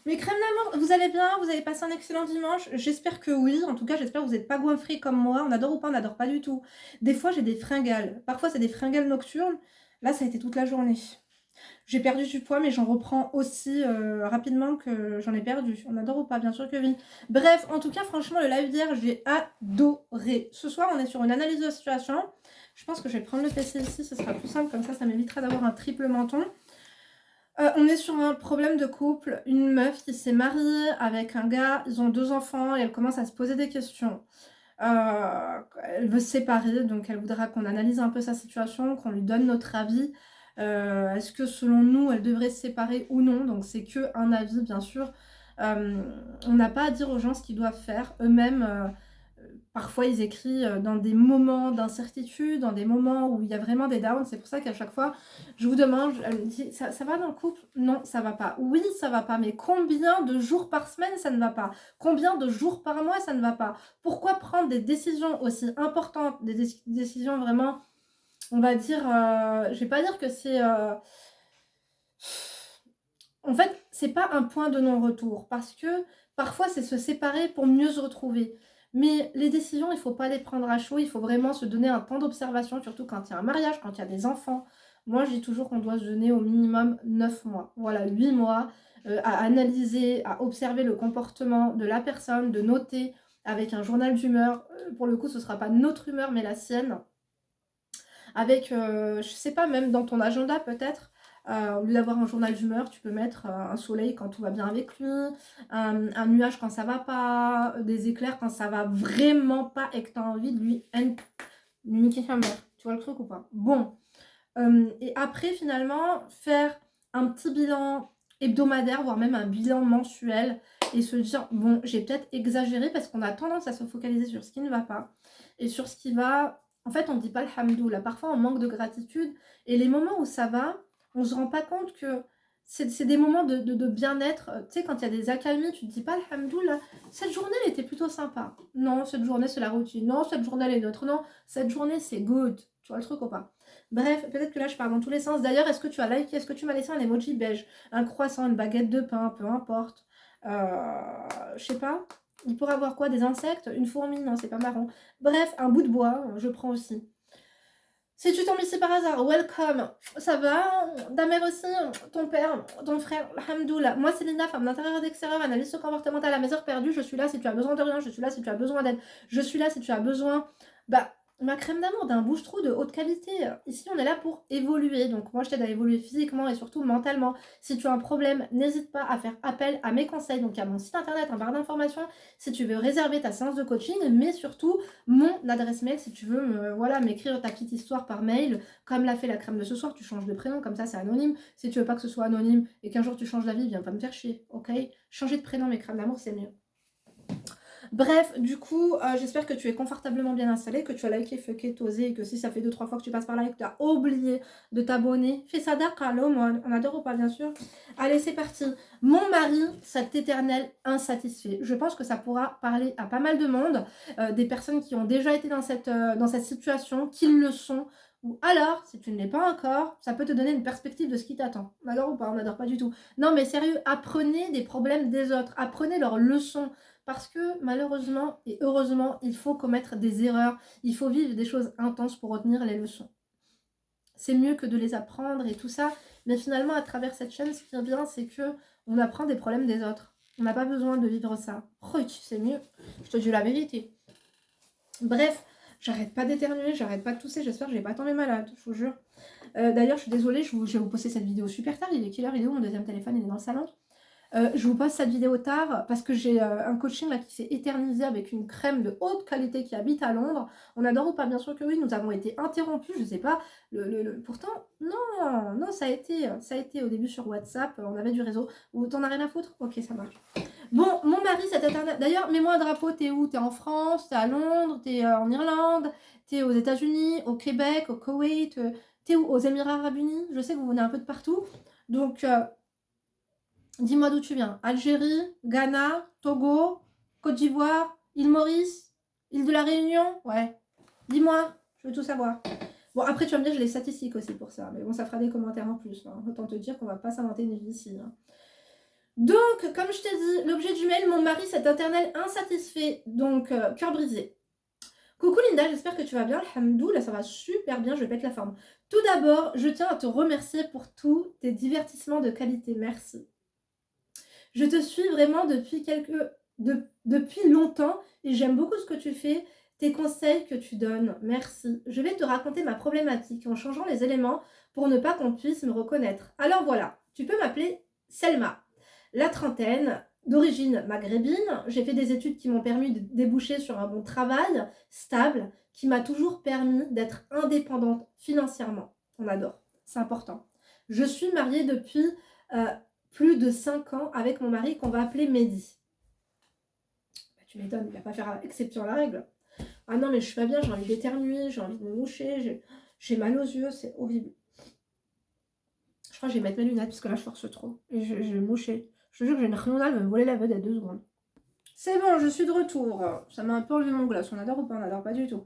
Mes crèmes d'amour, vous allez bien? Vous avez passé un excellent dimanche? J'espère que oui. En tout cas, j'espère que vous êtes pas goinfrés comme moi. On adore ou pas, on n'adore pas du tout. Des fois, j'ai des fringales. Parfois, c'est des fringales nocturnes. Là, ça a été toute la journée. J'ai perdu du poids, mais j'en reprends aussi rapidement que j'en ai perdu. On adore ou pas? Bien sûr que oui. Bref, en tout cas, franchement, le live d'hier, j'ai adoré. Ce soir, on est sur une analyse de la situation. Je pense que je vais prendre le PC ici, ce sera plus simple. Comme ça m'évitera d'avoir un triple menton. On est sur un problème de couple, une meuf qui s'est mariée avec un gars, ils ont 2 enfants et elle commence à se poser des questions. Elle veut se séparer, donc elle voudra qu'on analyse un peu sa situation, qu'on lui donne notre avis. Est-ce que selon nous, elle devrait se séparer ou non? Donc c'est qu'un avis, bien sûr. On n'a pas à dire aux gens ce qu'ils doivent faire. Eux-mêmes, parfois, ils écrivent dans des moments d'incertitude, dans des moments où il y a vraiment des downs. C'est pour ça qu'à chaque fois, je vous demande, elle me dit, ça va dans le couple? Non, ça va pas. Oui, ça va pas, mais combien de jours par semaine ça ne va pas? Combien de jours par mois ça ne va pas? Pourquoi prendre des décisions aussi importantes, des décisions vraiment, on va dire, je vais pas dire que c'est... En fait, c'est pas un point de non-retour, parce que parfois c'est se séparer pour mieux se retrouver. Mais les décisions, il faut pas les prendre à chaud, il faut vraiment se donner un temps d'observation, surtout quand il y a un mariage, quand il y a des enfants. Moi, je dis toujours qu'on doit se donner au minimum 9 mois, voilà, 8 mois, à analyser, à observer le comportement de la personne, de noter avec un journal d'humeur. Pour le coup, ce sera pas notre humeur, mais la sienne. Avec, je sais pas, même dans ton agenda peut-être, au lieu d'avoir un journal d'humeur, tu peux mettre un soleil quand tout va bien avec lui, un nuage quand ça va pas, des éclairs quand ça va vraiment pas et que tu as envie de lui niquer sa mère. Tu vois le truc ou pas? Bon. Et après, finalement, faire un petit bilan hebdomadaire, voire même un bilan mensuel, et se dire, bon, j'ai peut-être exagéré parce qu'on a tendance à se focaliser sur ce qui ne va pas et sur ce qui va. En fait, on ne dit pas le hamdoullah. Parfois, on manque de gratitude. Et les moments où ça va, on ne se rend pas compte que c'est des moments de bien-être. Tu sais, quand il y a des accalmies, tu ne te dis pas le hamdoullah. Cette journée, elle était plutôt sympa. Non, cette journée, c'est la routine. Non, cette journée, elle est neutre. Non, cette journée, c'est good. Tu vois le truc ou pas? Bref, peut-être que là je pars dans tous les sens. D'ailleurs, est-ce que tu as liké? Est-ce que tu m'as laissé un emoji beige? Un croissant, une baguette de pain, peu importe. Je sais pas. Il pourrait avoir quoi? Des insectes? Une fourmi? Non, c'est pas marrant. Bref, un bout de bois, je prends aussi. Si tu tombes ici par hasard, welcome. Ça va? Ta mère aussi? Ton père? Ton frère? Alhamdoulilah. Moi, c'est Linda, femme d'intérieur et d'extérieur, analyste comportementale à mes heures perdues. Je suis là si tu as besoin de rien. Je suis là si tu as besoin d'aide. Je suis là si tu as besoin. Bah, ma crème d'amour d'un bouche-trou de haute qualité. Ici, on est là pour évoluer. Donc, moi, je t'aide à évoluer physiquement et surtout mentalement. Si tu as un problème, n'hésite pas à faire appel à mes conseils. Donc, il y a mon site internet, un barre d'informations si tu veux réserver ta séance de coaching, mais surtout mon adresse mail si tu veux voilà, m'écrire ta petite histoire par mail, comme l'a fait la crème de ce soir, tu changes de prénom, comme ça c'est anonyme. Si tu veux pas que ce soit anonyme et qu'un jour tu changes d'avis, viens pas me faire chier, ok? Changer de prénom, mes crèmes d'amour, c'est mieux. Bref, du coup, j'espère que tu es confortablement bien installé, que tu as liké, fucké, tosé, et que si ça fait 2-3 fois que tu passes par là et que tu as oublié de t'abonner, fais ça d'accord, on adore ou pas, bien sûr. Allez, c'est parti. Mon mari, cet éternel insatisfait. Je pense que ça pourra parler à pas mal de monde, des personnes qui ont déjà été dans cette situation, qui le sont, ou alors, si tu ne l'es pas encore, ça peut te donner une perspective de ce qui t'attend. On adore ou pas? On n'adore pas du tout. Non, mais sérieux, apprenez des problèmes des autres, apprenez leurs leçons. Parce que malheureusement et heureusement, il faut commettre des erreurs, il faut vivre des choses intenses pour retenir les leçons. C'est mieux que de les apprendre et tout ça, mais finalement à travers cette chaîne, ce qui est bien, c'est que on apprend des problèmes des autres. On n'a pas besoin de vivre ça. C'est mieux. Je te dis la vérité. Bref, j'arrête pas d'éternuer, j'arrête pas de tousser, j'espère que je vais pas tomber malade, je vous jure. D'ailleurs, je suis désolée, je vais vous poster cette vidéo super tard. Il est quelle heure? Il est où mon deuxième téléphone? Il est dans le salon. Je vous passe cette vidéo tard parce que j'ai un coaching là qui s'est éternisé avec une crème de haute qualité qui habite à Londres. On adore ou pas? Bien sûr que oui, nous avons été interrompus, je sais pas. Pourtant, non, ça a été au début sur WhatsApp, on avait du réseau. Ou t'en as rien à foutre? Ok, ça marche. Bon, mon mari, cet internet. D'ailleurs, mets-moi un drapeau, t'es où? T'es en France, t'es à Londres, t'es en Irlande, t'es aux États-Unis, au Québec, au Koweït, t'es où? Aux Émirats Arabes Unis? Je sais que vous venez un peu de partout. Donc, dis-moi d'où tu viens. Algérie, Ghana, Togo, Côte d'Ivoire, île Maurice, île de la Réunion? Ouais. Dis-moi, je veux tout savoir. Bon, après, tu vas me dire, j'ai les statistiques aussi pour ça. Mais bon, ça fera des commentaires en plus, hein. Autant te dire qu'on va pas s'inventer une vie ici, hein. Donc, comme je t'ai dit, l'objet du mail, mon mari, cet éternel insatisfait, donc cœur brisé. Coucou Linda, j'espère que tu vas bien. Alhamdoulilah, ça va super bien, je pète la forme. Tout d'abord, je tiens à te remercier pour tous tes divertissements de qualité. Merci. Je te suis vraiment depuis longtemps et j'aime beaucoup ce que tu fais, tes conseils que tu donnes. Merci. Je vais te raconter ma problématique en changeant les éléments pour ne pas qu'on puisse me reconnaître. Alors voilà, tu peux m'appeler Selma. La trentaine, d'origine maghrébine, j'ai fait des études qui m'ont permis de déboucher sur un bon travail stable, qui m'a toujours permis d'être indépendante financièrement. On adore, c'est important. Je suis mariée depuis euh, plus de 5 ans avec mon mari qu'on va appeler Mehdi. Bah, tu m'étonnes, il va pas faire exception à la règle. Ah non, mais je suis pas bien, j'ai envie d'éternuer, j'ai envie de me moucher, j'ai mal aux yeux, c'est horrible. Je crois que je vais mettre mes lunettes parce que là je force trop. Et je vais moucher. Je te jure que j'ai une rhinonale me voler la vedette à 2 secondes. C'est bon, je suis de retour. Ça m'a un peu enlevé mon glace. On adore ou pas? On adore pas du tout.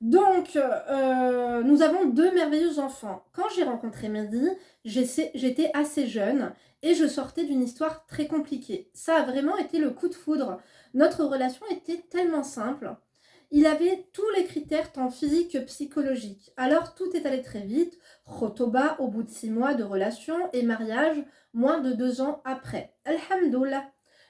Donc, nous avons 2 merveilleux enfants. Quand j'ai rencontré Mehdi, j'étais assez jeune et je sortais d'une histoire très compliquée. Ça a vraiment été le coup de foudre. Notre relation était tellement simple. Il avait tous les critères tant physiques que psychologiques. Alors tout est allé très vite. Khotoba au bout de 6 mois de relation et mariage moins de 2 ans après. Alhamdoulilah.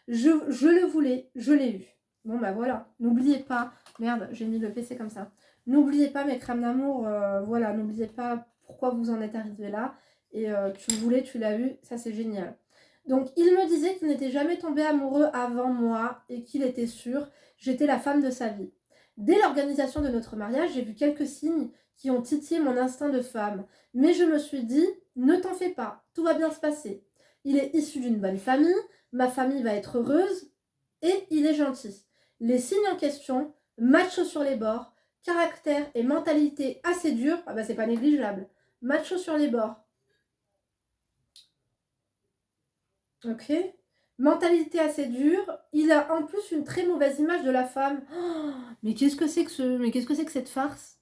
Je le voulais, je l'ai eu. Bon bah voilà, n'oubliez pas. Merde, j'ai mis le PC comme ça. N'oubliez pas mes crèmes d'amour, voilà, n'oubliez pas pourquoi vous en êtes arrivé là. Et tu le voulais, tu l'as eu, ça c'est génial. Donc il me disait qu'il n'était jamais tombé amoureux avant moi et qu'il était sûr, j'étais la femme de sa vie. Dès l'organisation de notre mariage, j'ai vu quelques signes qui ont titillé mon instinct de femme. Mais je me suis dit, ne t'en fais pas, tout va bien se passer. Il est issu d'une bonne famille, ma famille va être heureuse et il est gentil. Les signes en question, macho sur les bords, caractère et mentalité assez dure, ah bah c'est pas négligeable. Macho sur les bords. Ok. Mentalité assez dure. Il a en plus une très mauvaise image de la femme. Oh, mais qu'est-ce que c'est que cette farce?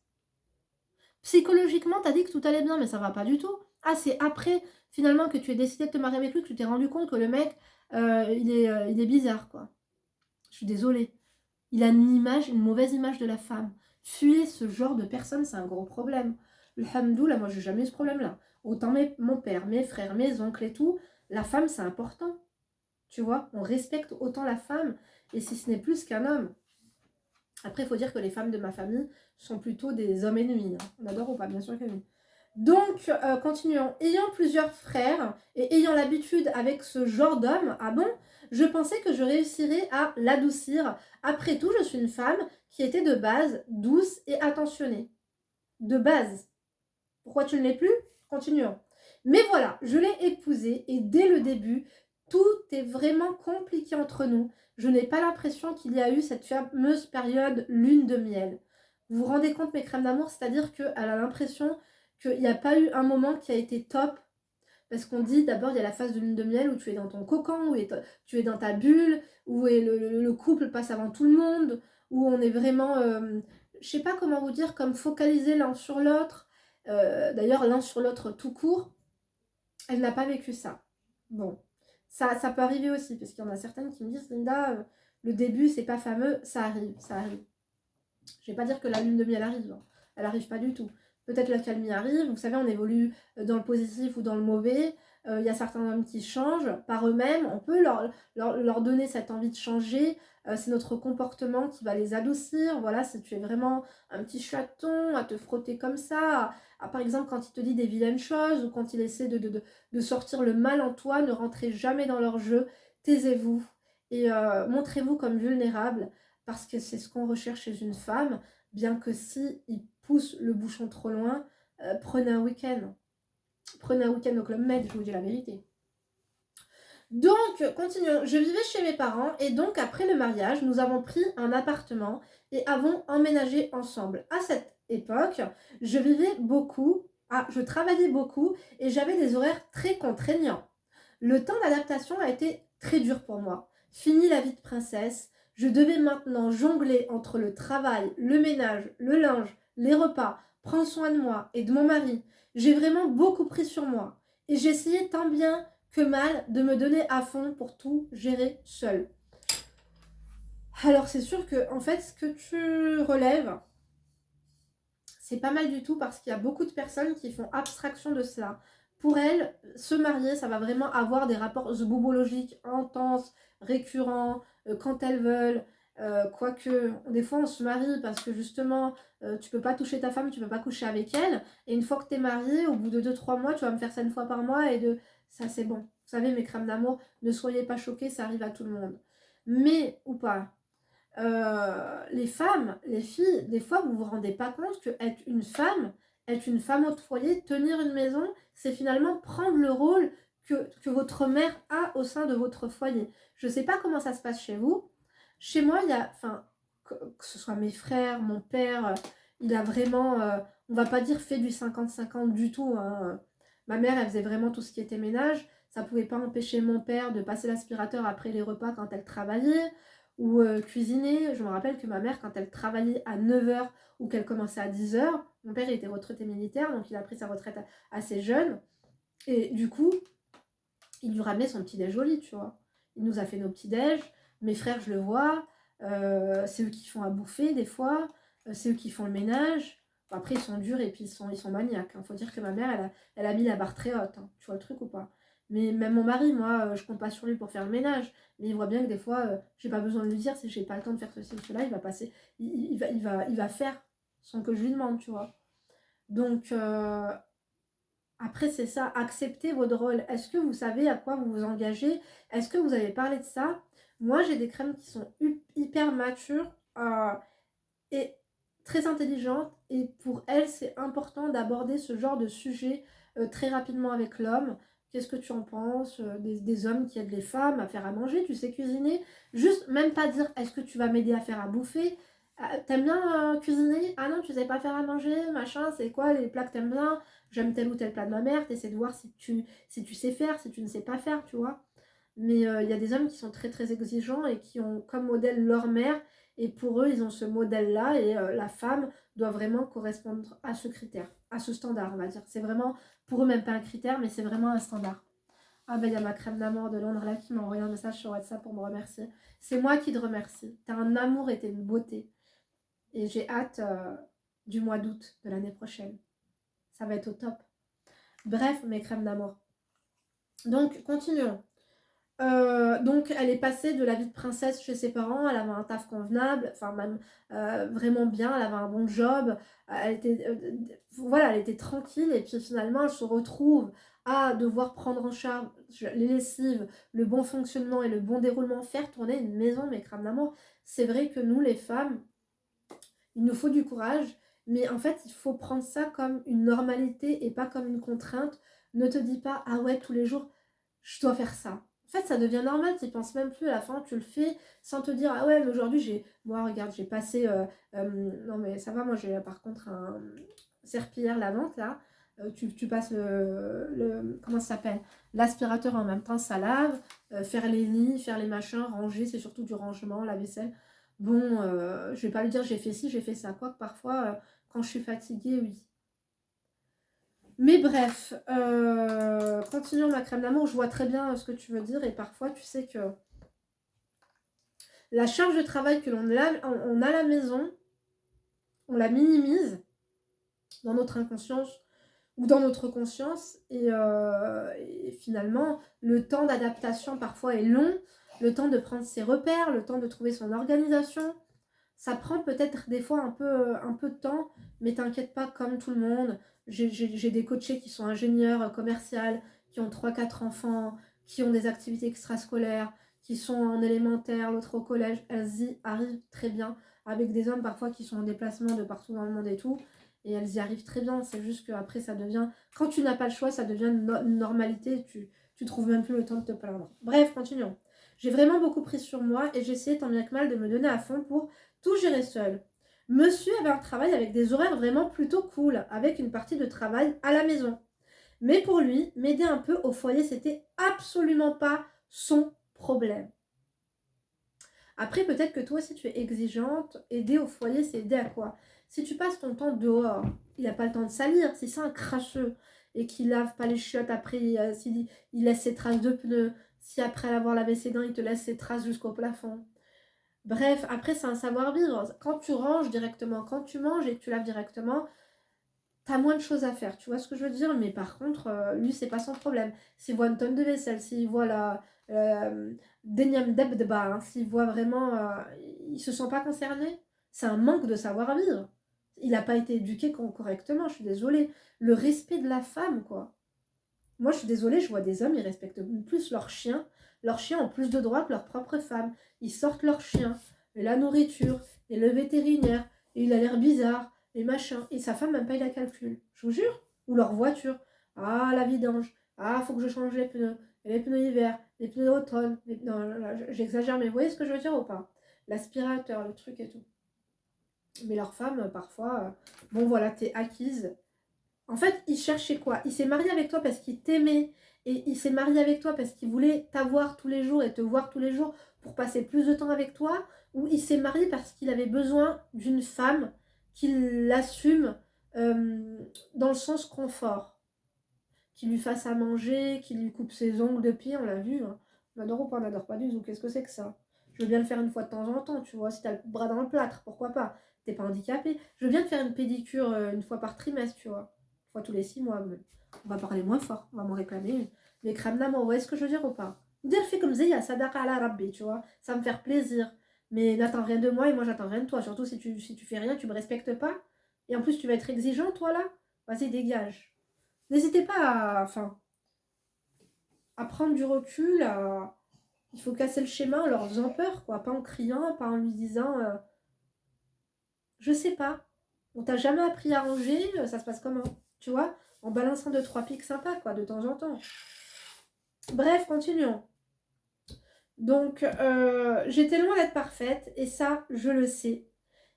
Psychologiquement, t'as dit que tout allait bien, mais ça va pas du tout. Ah, c'est après, finalement, que tu aies décidé de te marier avec lui, que tu t'es rendu compte que le mec, il est bizarre, quoi. Je suis désolée. Il a une mauvaise image de la femme. Fuyez ce genre de personne, c'est un gros problème. Alhamdoulilah, moi j'ai jamais eu ce problème-là. Autant mon père, mes frères, mes oncles et tout, la femme c'est important. Tu vois, on respecte autant la femme, et si ce n'est plus qu'un homme. Après, il faut dire que les femmes de ma famille sont plutôt des hommes ennemis. Hein. On adore ou pas, bien sûr que oui. Donc, continuons. Ayant plusieurs frères et ayant l'habitude avec ce genre d'homme, ah bon, je pensais que je réussirais à l'adoucir. Après tout, je suis une femme qui était de base douce et attentionnée. De base. Pourquoi tu ne l'es plus? Continuons. Mais voilà, je l'ai épousé et dès le début, tout est vraiment compliqué entre nous. Je n'ai pas l'impression qu'il y a eu cette fameuse période lune de miel. Vous vous rendez compte, mes crèmes d'amour? C'est-à-dire qu'elle a l'impression qu'il n'y a pas eu un moment qui a été top. Parce qu'on dit d'abord, il y a la phase de lune de miel où tu es dans ton cocon, où tu es dans ta bulle, où le couple passe avant tout le monde, où on est vraiment, je sais pas comment vous dire, comme focalisé l'un sur l'autre. D'ailleurs, l'un sur l'autre tout court. Elle n'a pas vécu ça. Bon, ça peut arriver aussi, parce qu'il y en a certaines qui me disent, Linda, le début, c'est pas fameux, ça arrive, ça arrive. Je vais pas dire que la lune de miel arrive, hein. Elle arrive pas du tout. Peut-être la calmie arrive, vous savez, on évolue dans le positif ou dans le mauvais. Il y a certains hommes qui changent par eux-mêmes, on peut leur donner cette envie de changer. C'est notre comportement qui va les adoucir. Voilà, si tu es vraiment un petit chaton à te frotter comme ça, par exemple quand il te dit des vilaines choses ou quand il essaie de sortir le mal en toi, ne rentrez jamais dans leur jeu, taisez-vous et montrez-vous comme vulnérable parce que c'est ce qu'on recherche chez une femme, bien que si il pousse le bouchon trop loin, prenez un week-end. Prenez un week-end au Club Med, je vous dis la vérité. Donc, continuons. Je vivais chez mes parents et donc après le mariage, nous avons pris un appartement et avons emménagé ensemble. À cette époque, je vivais beaucoup, je travaillais beaucoup et j'avais des horaires très contraignants. Le temps d'adaptation a été très dur pour moi. Fini la vie de princesse, je devais maintenant jongler entre le travail, le ménage, le linge, les repas, prendre soin de moi et de mon mari. J'ai vraiment beaucoup pris sur moi. Et j'essayais tant bien que mal de me donner à fond pour tout gérer seule. Alors c'est sûr que en fait ce que tu relèves, c'est pas mal du tout parce qu'il y a beaucoup de personnes qui font abstraction de cela. Pour elles, se marier, ça va vraiment avoir des rapports zboubologiques intenses, récurrents, quand elles veulent. Quoique, des fois on se marie parce que justement, tu peux pas toucher ta femme, tu peux pas coucher avec elle. Et une fois que t'es marié, au bout de 2-3 mois, tu vas me faire ça une fois par mois et ça c'est bon. Vous savez, mes crèmes d'amour, ne soyez pas choqués, ça arrive à tout le monde. Mais, ou pas, les femmes, les filles, des fois vous vous rendez pas compte que être une femme au foyer, tenir une maison, c'est finalement prendre le rôle que votre mère a au sein de votre foyer. Je sais pas comment ça se passe chez vous. Chez moi, il y a, enfin, que ce soit mes frères, mon père, il a vraiment, on va pas dire fait du 50-50 du tout, hein. Ma mère, elle faisait vraiment tout ce qui était ménage. Ça pouvait pas empêcher mon père de passer l'aspirateur après les repas quand elle travaillait ou cuisiner. Je me rappelle que ma mère, quand elle travaillait à 9h ou qu'elle commençait à 10h, mon père était retraité militaire, donc il a pris sa retraite assez jeune. Et du coup, il lui ramenait son petit déj au lit, tu vois. Il nous a fait nos petits déj. Mes frères, je le vois. C'est eux qui font à bouffer des fois. C'est eux qui font le ménage. Bon, après, ils sont durs et puis ils sont maniaques. Faut dire que ma mère, elle a mis la barre très haute. Hein. Tu vois le truc ou pas? Mais même mon mari, moi, je compte pas sur lui pour faire le ménage. Mais il voit bien que des fois, j'ai pas besoin de lui dire si j'ai pas le temps de faire ceci ou cela. Il va passer, il va faire sans que je lui demande, tu vois. Donc, après, c'est ça, acceptez votre rôle. Est-ce que vous savez à quoi vous vous engagez? Est-ce que vous avez parlé de ça? Moi, j'ai des crèmes qui sont hyper matures et très intelligentes. Et pour elles, c'est important d'aborder ce genre de sujet très rapidement avec l'homme. Qu'est-ce que tu en penses? Des hommes qui aident les femmes à faire à manger, tu sais cuisiner. Juste, même pas dire, est-ce que tu vas m'aider à faire à bouffer? T'aimes bien cuisiner? Ah non, tu sais pas faire à manger, machin, c'est quoi les plats que t'aimes bien? J'aime tel ou tel plat de ma mère, t'essaies de voir si tu sais faire, si tu ne sais pas faire, tu vois. Mais il y a des hommes qui sont très très exigeants et qui ont comme modèle leur mère, et pour eux, ils ont ce modèle-là, et la femme doit vraiment correspondre à ce critère, à ce standard, on va dire. C'est vraiment, pour eux, même pas un critère, mais c'est vraiment un standard. Ah ben, il y a ma crème d'amour de Londres là qui m'a envoyé un message sur WhatsApp pour me remercier. C'est moi qui te remercie. T'as un amour et t'es une beauté. Et j'ai hâte du mois d'août de l'année prochaine. Ça va être au top. Bref, mes crèmes d'amour. Donc, continuons. Donc, elle est passée de la vie de princesse chez ses parents, elle avait un taf convenable, enfin même vraiment bien, elle avait un bon job, elle était, voilà, elle était tranquille, et puis finalement, elle se retrouve à devoir prendre en charge les lessives, le bon fonctionnement et le bon déroulement, faire tourner une maison, mes crèmes d'amour. C'est vrai que nous, les femmes, il nous faut du courage, mais en fait, il faut prendre ça comme une normalité et pas comme une contrainte. Ne te dis pas, ah ouais, tous les jours, je dois faire ça. En fait, ça devient normal, tu penses même plus, à la fin, tu le fais sans te dire, ah ouais, mais aujourd'hui, moi, regarde, j'ai passé, non mais ça va, moi, j'ai par contre un serpillière lavante, là, tu passes comment ça s'appelle? L'aspirateur en même temps, ça lave, faire les lits, faire les machins, ranger, c'est surtout du rangement, la vaisselle. Bon, je vais pas lui dire j'ai fait ci, j'ai fait ça. Quoique parfois, quand je suis fatiguée, oui. Mais bref, continuons ma crème d'amour. Je vois très bien ce que tu veux dire. Et parfois, tu sais que la charge de travail que on a à la maison, on la minimise dans notre inconscience ou dans notre conscience. Et finalement, le temps d'adaptation parfois est long. Le temps de prendre ses repères, le temps de trouver son organisation. Ça prend peut-être des fois un peu de temps, mais t'inquiète pas, comme tout le monde. J'ai des coachés qui sont ingénieurs commerciaux, qui ont 3-4 enfants, qui ont des activités extrascolaires, qui sont en élémentaire, l'autre au collège. Elles y arrivent très bien, avec des hommes parfois qui sont en déplacement de partout dans le monde et tout. Et elles y arrivent très bien. C'est juste qu'après, ça devient... Quand tu n'as pas le choix, ça devient une normalité. Tu trouves même plus le temps de te plaindre. Bref, continuons. J'ai vraiment beaucoup pris sur moi et j'ai essayé tant bien que mal de me donner à fond pour tout gérer seul. Monsieur avait un travail avec des horaires vraiment plutôt cool, avec une partie de travail à la maison. Mais pour lui, m'aider un peu au foyer, c'était absolument pas son problème. Après, peut-être que toi aussi tu es exigeante. Aider au foyer, c'est aider à quoi? Si tu passes ton temps dehors, il n'a pas le temps de salir, si c'est un cracheux. et qu'il lave pas les chiottes après, s'il il laisse ses traces de pneus, si après avoir lavé ses dents, il te laisse ses traces jusqu'au plafond. Bref, après, c'est un savoir-vivre. Quand tu ranges directement, quand tu manges et que tu laves directement, t'as moins de choses à faire, tu vois ce que je veux dire? Mais par contre, lui, c'est pas son problème. S'il voit une tonne de vaisselle, s'il voit la d'énième debdeba, hein, s'il voit vraiment, il se sent pas concerné, c'est un manque de savoir-vivre. Il n'a pas été éduqué correctement, je suis désolée. Le respect de la femme, quoi. Moi, je suis désolée, je vois des hommes, ils respectent plus leurs chiens. Leurs chiens ont plus de droits que leurs propres femmes. Ils sortent leurs chiens, et la nourriture, et le vétérinaire, et il a l'air bizarre, et machin. Et sa femme, même pas, il la calcule. Je vous jure. Ou leur voiture. Ah, la vidange. Ah, faut que je change les pneus. Et les pneus hiver, les pneus automne. Non, là, j'exagère, mais vous voyez ce que je veux dire ou pas? L'aspirateur, le truc et tout. Mais leur femme, parfois, bon voilà, t'es acquise. En fait, il cherchait quoi? Il s'est marié avec toi parce qu'il t'aimait et il s'est marié avec toi parce qu'il voulait t'avoir tous les jours et te voir tous les jours pour passer plus de temps avec toi, ou il s'est marié parce qu'il avait besoin d'une femme qui l'assume dans le sens confort, qui lui fasse à manger, qui lui coupe ses ongles de pied, on l'a vu, hein. On adore ou pas, on n'adore pas du tout, qu'est-ce que c'est que ça? Je veux bien le faire une fois de temps en temps, tu vois, si t'as le bras dans le plâtre, pourquoi pas? T'es pas handicapé. Je veux bien te faire une pédicure une fois par trimestre, tu vois. Une fois tous les 6 mois. Mais on va parler moins fort, on va m'en réclamer une. Mais crème d'amour, vous voyez ce que je veux dire ou pas? Dire fait comme Zéya, sadaqa ala rabbi, tu vois. Ça va me faire plaisir. Mais n'attends rien de moi et moi j'attends rien de toi. Surtout si tu fais rien, tu me respectes pas. Et en plus tu vas être exigeant, toi là. Vas-y, dégage. N'hésitez pas à prendre du recul, il faut casser le schéma en leur faisant peur, quoi. Pas en criant, pas en lui disant je sais pas, on t'a jamais appris à ranger, ça se passe comment? Tu vois? En balançant 2-3 pics sympas, quoi, de temps en temps. Bref, continuons. Donc, j'étais loin d'être parfaite, et ça, je le sais.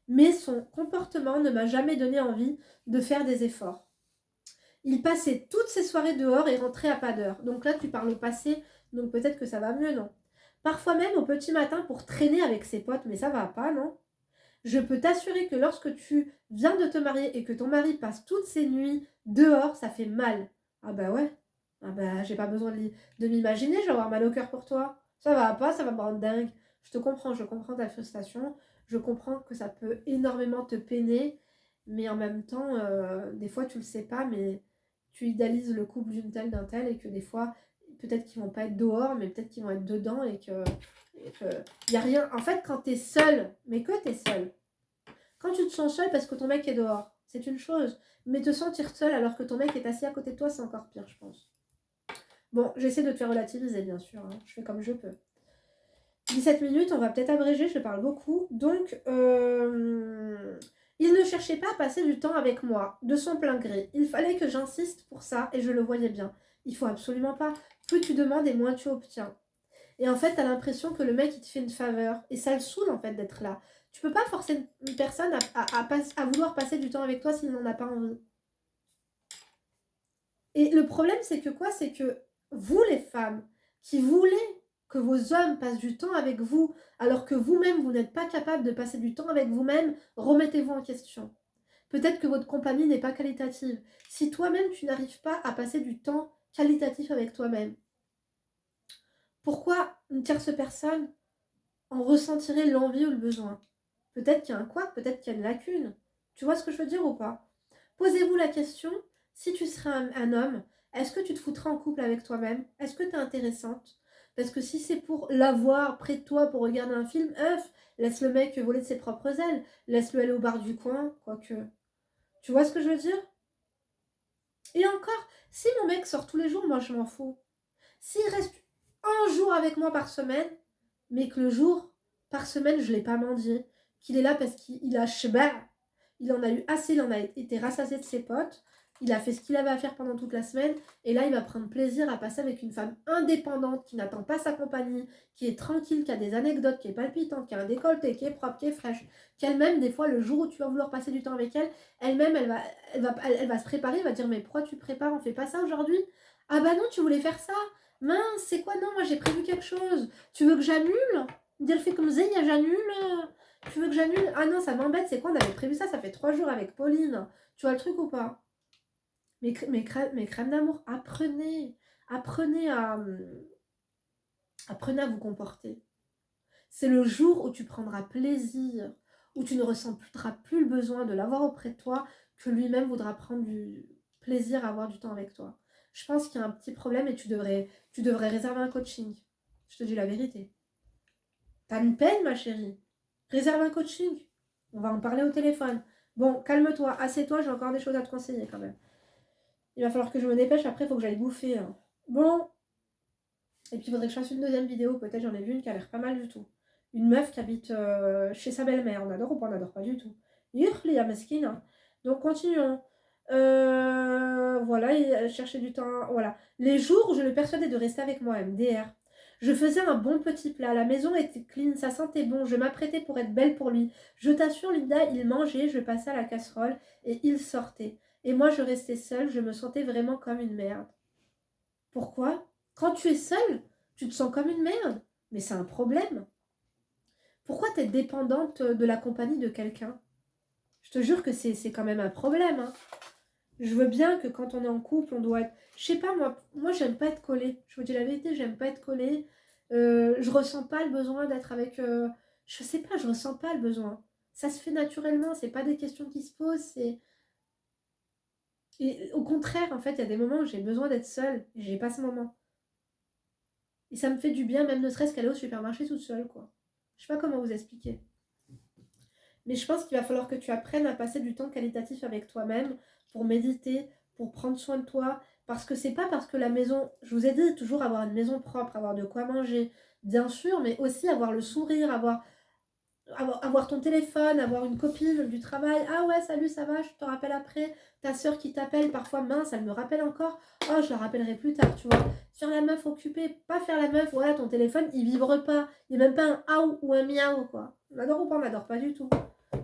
Mais son comportement ne m'a jamais donné envie de faire des efforts. Il passait toutes ses soirées dehors et rentrait à pas d'heure. Donc là, tu parles au passé, donc peut-être que ça va mieux, non? Parfois même au petit matin pour traîner avec ses potes, mais ça va pas, non? Je peux t'assurer que lorsque tu viens de te marier et que ton mari passe toutes ses nuits dehors, ça fait mal. Ah bah ouais. Ah bah j'ai pas besoin de m'imaginer, je vais avoir mal au cœur pour toi. Ça va pas, ça va me rendre dingue. Je comprends ta frustration. Je comprends que ça peut énormément te peiner. Mais en même temps, des fois tu le sais pas, mais tu idéalises le couple d'une telle, d'un tel, et que des fois, peut-être qu'ils vont pas être dehors, mais peut-être qu'ils vont être dedans, et que y a rien. En fait, quand t'es seul, mais que t'es seul, quand tu te sens seul parce que ton mec est dehors, c'est une chose. Mais te sentir seul alors que ton mec est assis à côté de toi, c'est encore pire, je pense. Bon, j'essaie de te faire relativiser, bien sûr, hein. Je fais comme je peux. 17 minutes, on va peut-être abréger, je parle beaucoup. Donc, il ne cherchait pas à passer du temps avec moi, de son plein gré. Il fallait que j'insiste pour ça, et je le voyais bien. Il faut absolument pas. Plus tu demandes et moins tu obtiens. Et en fait, t'as l'impression que le mec, il te fait une faveur. Et ça le saoule, en fait, d'être là. Tu peux pas forcer une personne à vouloir passer du temps avec toi s'il n'en a pas envie. Et le problème, c'est que quoi? C'est que vous, les femmes, qui voulez que vos hommes passent du temps avec vous, alors que vous-même, vous n'êtes pas capable de passer du temps avec vous-même, remettez-vous en question. Peut-être que votre compagnie n'est pas qualitative. Si toi-même, tu n'arrives pas à passer du temps qualitatif avec toi-même, pourquoi une tierce personne en ressentirait l'envie ou le besoin? Peut-être qu'il y a un couac, peut-être qu'il y a une lacune. Tu vois ce que je veux dire ou pas? Posez-vous la question, si tu serais un homme, est-ce que tu te foutrais en couple avec toi-même? Est-ce que tu es intéressante? Parce que si c'est pour l'avoir près de toi pour regarder un film, laisse le mec voler de ses propres ailes. Laisse-le aller au bar du coin, quoique. Tu vois ce que je veux dire? Et encore, si mon mec sort tous les jours, moi je m'en fous. S'il reste un jour avec moi par semaine, mais que le jour par semaine je l'ai pas mendié, qu'il est là parce qu'il a shba, il en a eu assez, il en a été rassasié de ses potes, il a fait ce qu'il avait à faire pendant toute la semaine, et là il va prendre plaisir à passer avec une femme indépendante qui n'attend pas sa compagnie, qui est tranquille, qui a des anecdotes, qui est palpitante, qui a un décolleté, qui est propre, qui est fraîche, qu'elle-même des fois le jour où tu vas vouloir passer du temps avec elle, elle-même elle va se préparer, elle va dire mais pourquoi tu prépares, on fait pas ça aujourd'hui? Ah bah non, tu voulais faire ça? Mince, c'est quoi? Non, moi j'ai prévu quelque chose. Tu veux que j'annule? Dire fait comme Zéya, j'annule. Tu veux que j'annule? Ah non, ça m'embête, c'est quoi? On avait prévu ça, ça fait 3 jours avec Pauline. Tu vois le truc ou pas? Mes crèmes d'amour, apprenez à, apprenez à vous comporter. C'est le jour où tu prendras plaisir, où tu ne ressentiras plus le besoin de l'avoir auprès de toi, que lui-même voudra prendre du plaisir à avoir du temps avec toi. Je pense qu'il y a un petit problème et tu devrais réserver un coaching. Je te dis la vérité. T'as une peine, ma chérie. Réserve un coaching. On va en parler au téléphone. Bon, calme-toi, assieds-toi, j'ai encore des choses à te conseiller quand même. Il va falloir que je me dépêche, après il faut que j'aille bouffer. Hein. Bon. Et puis il faudrait que je fasse une deuxième vidéo, peut-être j'en ai vu une qui a l'air pas mal du tout. Une meuf qui habite chez sa belle-mère, on adore ou pas on adore pas du tout. Yurli, mesquine. Donc continuons. Voilà, il cherchait du temps. Voilà. Les jours où je le persuadais de rester avec moi, MDR. Je faisais un bon petit plat, la maison était clean, ça sentait bon, je m'apprêtais pour être belle pour lui. Je t'assure, Linda, il mangeait, je passais à la casserole et il sortait. Et moi, je restais seule, je me sentais vraiment comme une merde. Pourquoi? Quand tu es seule, tu te sens comme une merde. Mais c'est un problème. Pourquoi t'es dépendante de la compagnie de quelqu'un? Je te jure que c'est quand même un problème. Hein. Je veux bien que quand on est en couple, on doit être... Je sais pas, moi j'aime pas être collée. Je vous dis la vérité, j'aime pas être collée. Je ressens pas le besoin d'être avec... Je sais pas, je ressens pas le besoin. Ça se fait naturellement, c'est pas des questions qui se posent, c'est... Et au contraire, en fait, il y a des moments où j'ai besoin d'être seule. Et j'ai pas ce moment. Et ça me fait du bien, même ne serait-ce qu'aller au supermarché toute seule, quoi. Je sais pas comment vous expliquer. Mais je pense qu'il va falloir que tu apprennes à passer du temps qualitatif avec toi-même pour méditer, pour prendre soin de toi. Parce que c'est pas parce que la maison, je vous ai dit, toujours avoir une maison propre, avoir de quoi manger, bien sûr, mais aussi avoir le sourire, avoir ton téléphone, avoir une copine du travail. Ah ouais, salut, ça va, je te rappelle après. Ta soeur qui t'appelle, parfois, mince, elle me rappelle encore. Oh, je la rappellerai plus tard, tu vois. Faire la meuf occupée, pas faire la meuf, voilà, ton téléphone, il vibre pas. Il n'y a même pas un aou ou un miaou, quoi. On adore ou pas, on n'adore pas du tout.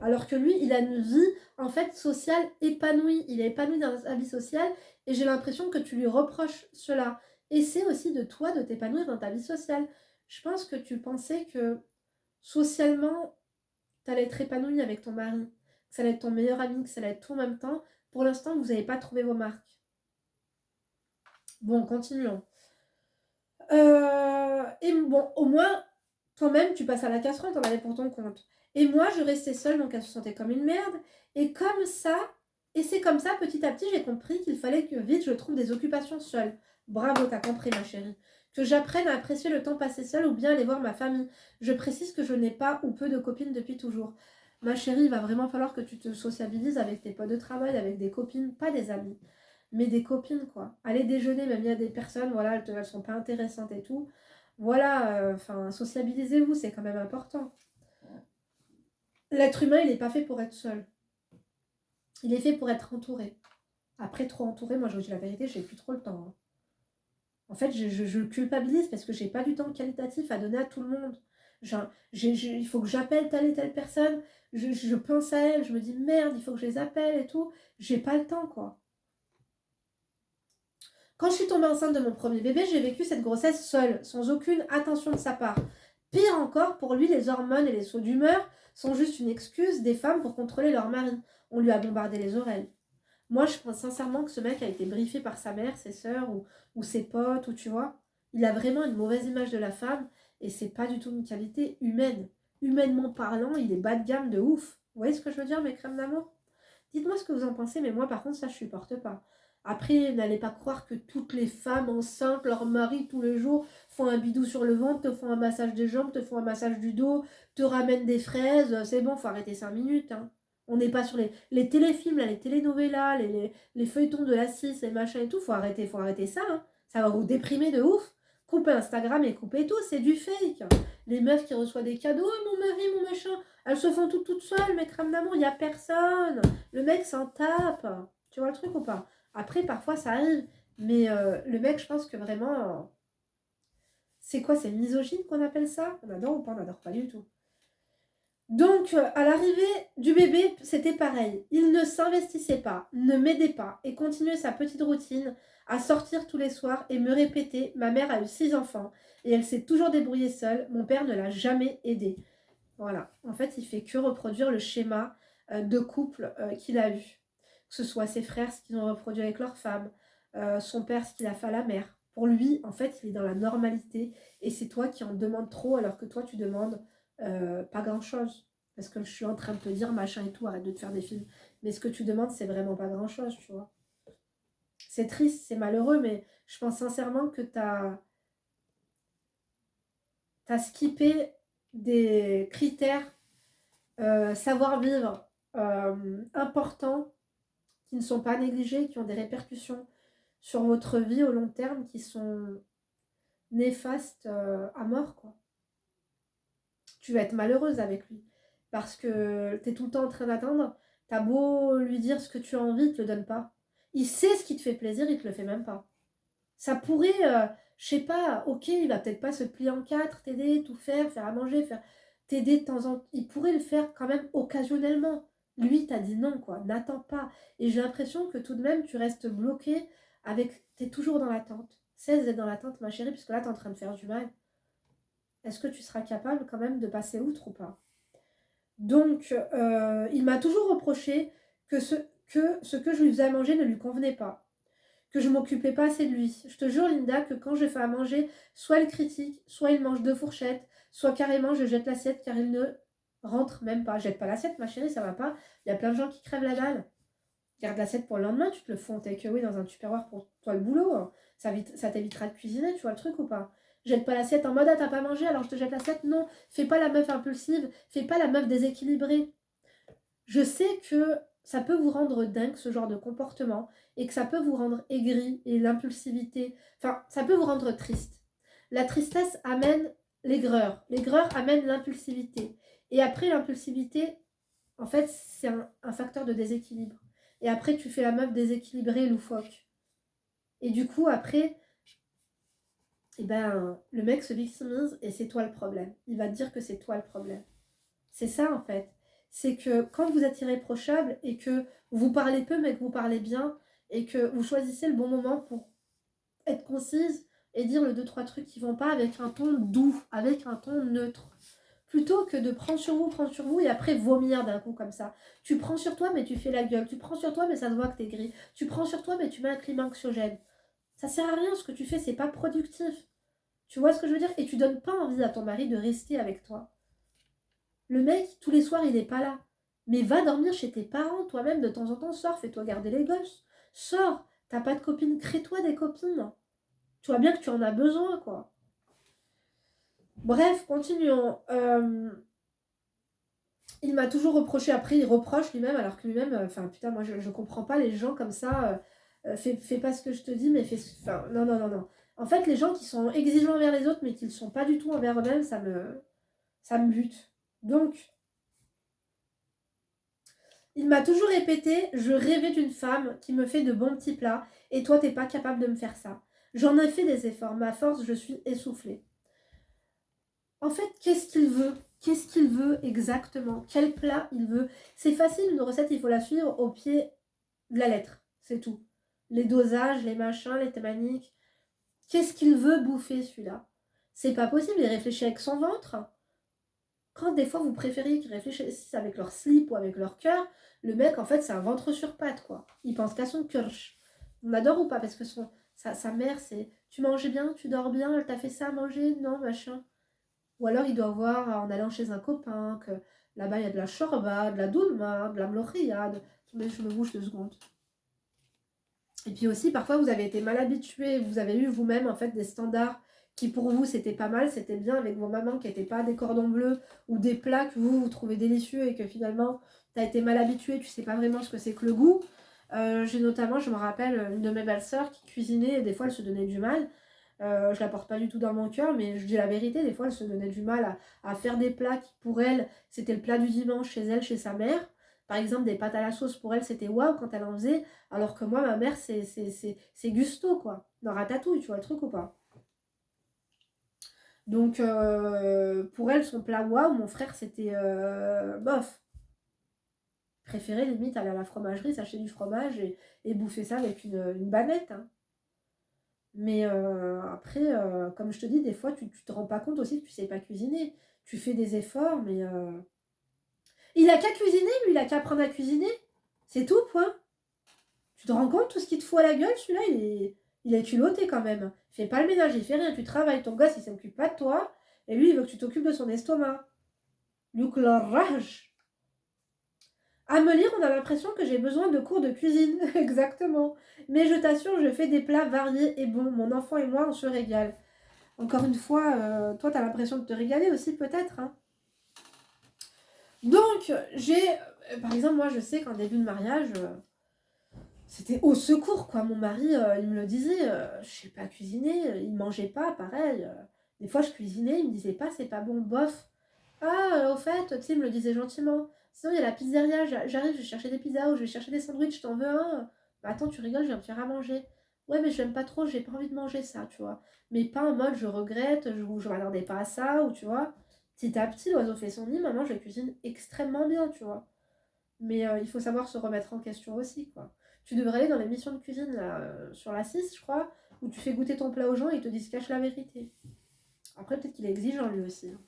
Alors que lui, il a une vie, en fait, sociale épanouie. Il est épanoui dans sa vie sociale et j'ai l'impression que tu lui reproches cela. Et c'est aussi de toi de t'épanouir dans ta vie sociale. Je pense que tu pensais que socialement, tu allais être épanouie avec ton mari, que ça allait être ton meilleur ami, que ça allait être tout en même temps. Pour l'instant, vous n'avez pas trouvé vos marques. Bon, continuons. Et bon, au moins, toi-même, tu passes à la casserole, t'en avais pour ton compte. Et moi, je restais seule, donc elle se sentait comme une merde. Et comme ça, et c'est comme ça, petit à petit, j'ai compris qu'il fallait que vite je trouve des occupations seule. Bravo, t'as compris, ma chérie. Que j'apprenne à apprécier le temps passé seul ou bien aller voir ma famille. Je précise que je n'ai pas ou peu de copines depuis toujours. Ma chérie, il va vraiment falloir que tu te sociabilises avec tes potes de travail, avec des copines, pas des amis mais des copines, quoi. Aller déjeuner, même il y a des personnes, voilà, elles sont pas intéressantes et tout. Voilà, enfin, sociabilisez-vous, c'est quand même important. L'être humain, il n'est pas fait pour être seul. Il est fait pour être entouré. Après, trop entouré, moi, je vous dis la vérité, j'ai plus trop le temps. Hein. En fait, je culpabilise parce que j'ai pas du temps qualitatif à donner à tout le monde. Il faut que j'appelle telle et telle personne. Je pense à elle, je me dis merde, il faut que je les appelle et tout. J'ai pas le temps, quoi. Quand je suis tombée enceinte de mon premier bébé, j'ai vécu cette grossesse seule, sans aucune attention de sa part. Pire encore, pour lui, les hormones et les sauts d'humeur sont juste une excuse des femmes pour contrôler leur mari. On lui a bombardé les oreilles. Moi, je pense sincèrement que ce mec a été briefé par sa mère, ses sœurs ou ses potes, ou tu vois. Il a vraiment une mauvaise image de la femme et c'est pas du tout une qualité humaine. Humainement parlant, il est bas de gamme de ouf. Vous voyez ce que je veux dire, mes crèmes d'amour? Dites-moi ce que vous en pensez, mais moi, par contre, ça, je supporte pas. Après, n'allez pas croire que toutes les femmes enceintes, leur mari, tous les jours, font un bidou sur le ventre, te font un massage des jambes, te font un massage du dos, te ramènent des fraises. C'est bon, faut arrêter 5 minutes. Hein. On n'est pas sur les téléfilms, là, les télénovelas, les feuilletons de la 6, les machins et tout. Faut arrêter ça. Hein. Ça va vous déprimer de ouf. Coupez Instagram et coupez tout, c'est du fake. Les meufs qui reçoivent des cadeaux, oh, mon mari, mon machin, elles se font toutes seules, mes crèmes d'amour, il n'y a personne. Le mec s'en tape. Tu vois le truc ou pas? Après, parfois, ça arrive. Mais le mec, je pense que vraiment... c'est quoi? C'est misogyne qu'on appelle ça? On adore ou pas? On n'adore pas du tout. Donc, à l'arrivée du bébé, c'était pareil. Il ne s'investissait pas, ne m'aidait pas et continuait sa petite routine à sortir tous les soirs et me répéter, ma mère a eu 6 enfants et elle s'est toujours débrouillée seule, mon père ne l'a jamais aidée. Voilà. En fait, il fait que reproduire le schéma de couple qu'il a eu. que ce soit ses frères, ce qu'ils ont reproduit avec leur femme, son père, ce qu'il a fait à la mère. Pour lui, en fait, il est dans la normalité et c'est toi qui en demandes trop alors que toi, tu demandes pas grand-chose. Parce que je suis en train de te dire machin et tout, arrête de te faire des films. Mais ce que tu demandes, c'est vraiment pas grand-chose, tu vois. C'est triste, c'est malheureux, mais je pense sincèrement que t'as skippé des critères savoir-vivre importants qui ne sont pas négligés, qui ont des répercussions sur votre vie au long terme, qui sont néfastes à mort, quoi. Tu vas être malheureuse avec lui. Parce que t'es tout le temps en train d'attendre, t'as beau lui dire ce que tu as envie, il te le donne pas. Il sait ce qui te fait plaisir, il te le fait même pas. Ça pourrait, je sais pas, ok, il va peut-être pas se plier en quatre, t'aider, tout faire, faire à manger, faire t'aider de temps en temps. Il pourrait le faire quand même occasionnellement. Lui, t'as dit non, quoi, n'attends pas. Et j'ai l'impression que tout de même, tu restes bloqué avec. T'es toujours dans l'attente. Cesse d'être dans l'attente, ma chérie, puisque là, t'es en train de faire du mal. Est-ce que tu seras capable quand même de passer outre ou pas? Donc, il m'a toujours reproché que ce que je lui faisais à manger ne lui convenait pas, que je m'occupais pas assez de lui. Je te jure, Linda, que quand je fais à manger, soit il critique, soit il mange 2 fourchettes, soit carrément je jette l'assiette car il ne rentre même pas. Jette pas l'assiette, ma chérie, ça va pas. Il y a plein de gens qui crèvent la dalle. Garde l'assiette pour le lendemain, tu te le fous en takeaway dans un tupperware pour toi le boulot, hein. Ça t'évitera de cuisiner, tu vois le truc ou pas? Jette pas l'assiette en mode ah t'as pas mangé alors je te jette l'assiette. Non, fais pas la meuf impulsive, fais pas la meuf déséquilibrée. Je sais que ça peut vous rendre dingue ce genre de comportement et que ça peut vous rendre aigri et l'impulsivité, enfin ça peut vous rendre triste. La tristesse amène l'aigreur, l'aigreur amène l'impulsivité et après l'impulsivité, en fait c'est un facteur de déséquilibre. Et après tu fais la meuf déséquilibrée, loufoque. Et du coup après, eh ben, le mec se victimise et c'est toi le problème. Il va te dire que c'est toi le problème. C'est ça en fait. C'est que quand vous êtes irréprochable et que vous parlez peu mais que vous parlez bien et que vous choisissez le bon moment pour être concise et dire le deux trois trucs qui vont pas avec un ton doux, avec un ton neutre. Plutôt que de prendre sur vous et après vomir d'un coup comme ça. Tu prends sur toi mais tu fais la gueule. Tu prends sur toi mais ça se voit que t'es gris. Tu prends sur toi mais tu mets un climat anxiogène. Ça sert à rien ce que tu fais, c'est pas productif. Tu vois ce que je veux dire? Et tu donnes pas envie à ton mari de rester avec toi. Le mec, tous les soirs, il n'est pas là. Mais va dormir chez tes parents, toi-même, de temps en temps, sors, fais-toi garder les gosses. Sors, t'as pas de copine, crée-toi des copines. Tu vois bien que tu en as besoin, quoi. Bref, continuons. Il m'a toujours reproché, après, il reproche lui-même, alors que lui-même, enfin, putain, moi, je comprends pas les gens comme ça. Fais pas ce que je te dis, mais fais. Enfin, non, non, non, non. En fait, les gens qui sont exigeants envers les autres, mais qui ne le sont pas du tout envers eux-mêmes, ça me bute. Donc, il m'a toujours répété, je rêvais d'une femme qui me fait de bons petits plats, et toi t'es pas capable de me faire ça. J'en ai fait des efforts, mais à force je suis essoufflée. En fait, qu'est-ce qu'il veut? Qu'est-ce qu'il veut exactement? Quel plat il veut? C'est facile, une recette, il faut la suivre au pied de la lettre, c'est tout. Les dosages, les machins, les thémaniques. Qu'est-ce qu'il veut bouffer celui-là? C'est pas possible, il réfléchit avec son ventre. Quand des fois vous préférez qu'ils réfléchissent avec leur slip ou avec leur cœur, le mec en fait c'est un ventre sur pattes quoi. Il pense qu'à son kirsch. On adore ou pas? Parce que sa mère c'est tu manges bien, tu dors bien, elle t'a fait ça à manger? Non machin. Ou alors il doit voir en allant chez un copain que là-bas il y a de la shorba, de la doulma, de la mlochia. Attendez, je me bouge 2 secondes. Et puis aussi, parfois, vous avez été mal habitué, vous avez eu vous-même en fait des standards qui pour vous c'était pas mal, c'était bien avec vos mamans qui n'étaient pas des cordons bleus ou des plats que vous trouvez délicieux et que finalement t'as été mal habitué, tu sais pas vraiment ce que c'est que le goût. J'ai notamment, je me rappelle, une de mes belles-sœurs qui cuisinait et des fois elle se donnait du mal. Je la porte pas du tout dans mon cœur, mais je dis la vérité, des fois elle se donnait du mal à faire des plats qui pour elle c'était le plat du dimanche chez elle, chez sa mère. Par exemple, des pâtes à la sauce, pour elle, c'était waouh quand elle en faisait. Alors que moi, ma mère, c'est gusto, quoi. Dans Ratatouille, tu vois le truc ou pas? Donc, pour elle, son plat waouh, mon frère, c'était bof. Préféré, limite, aller à la fromagerie, s'acheter du fromage et bouffer ça avec une banette, hein. Mais après, comme je te dis, des fois, tu te rends pas compte aussi que tu sais pas cuisiner. Tu fais des efforts, mais il a qu'à cuisiner, lui, il a qu'à apprendre à cuisiner. C'est tout, point. Tu te rends compte tout ce qu'il te fout à la gueule, celui-là, il est culotté quand même. Il fait pas le ménage, il fait rien, tu travailles, ton gosse, il s'occupe pas de toi, et lui, il veut que tu t'occupes de son estomac. Donc la rage. À me lire, on a l'impression que j'ai besoin de cours de cuisine. Exactement. Mais je t'assure, je fais des plats variés et bons. Mon enfant et moi, on se régale. Encore une fois, toi, t'as l'impression de te régaler aussi, peut-être, hein. Donc, par exemple, moi, je sais qu'en début de mariage, c'était au secours, quoi. Mon mari, il me le disait, je sais pas cuisiner, il mangeait pas, pareil. Des fois, je cuisinais, il me disait pas, c'est pas bon, bof. Ah, au fait, tu sais, il me le disait gentiment. Sinon, il y a la pizzeria, j'arrive, je vais chercher des pizzas ou je vais chercher des sandwichs, t'en veux un? Bah, attends, tu rigoles, je viens me faire à manger. Ouais, mais j'aime pas trop, j'ai pas envie de manger ça, tu vois. Mais pas en mode je regrette, je m'attendais pas à ça, ou tu vois. Petit à petit, l'oiseau fait son nid, maintenant je cuisine extrêmement bien, tu vois. Mais il faut savoir se remettre en question aussi, quoi. Tu devrais aller dans l'émission de cuisine, là, sur la 6, je crois, où tu fais goûter ton plat aux gens et ils te disent cache la vérité. Après, peut-être qu'il est exigeant lui aussi, hein.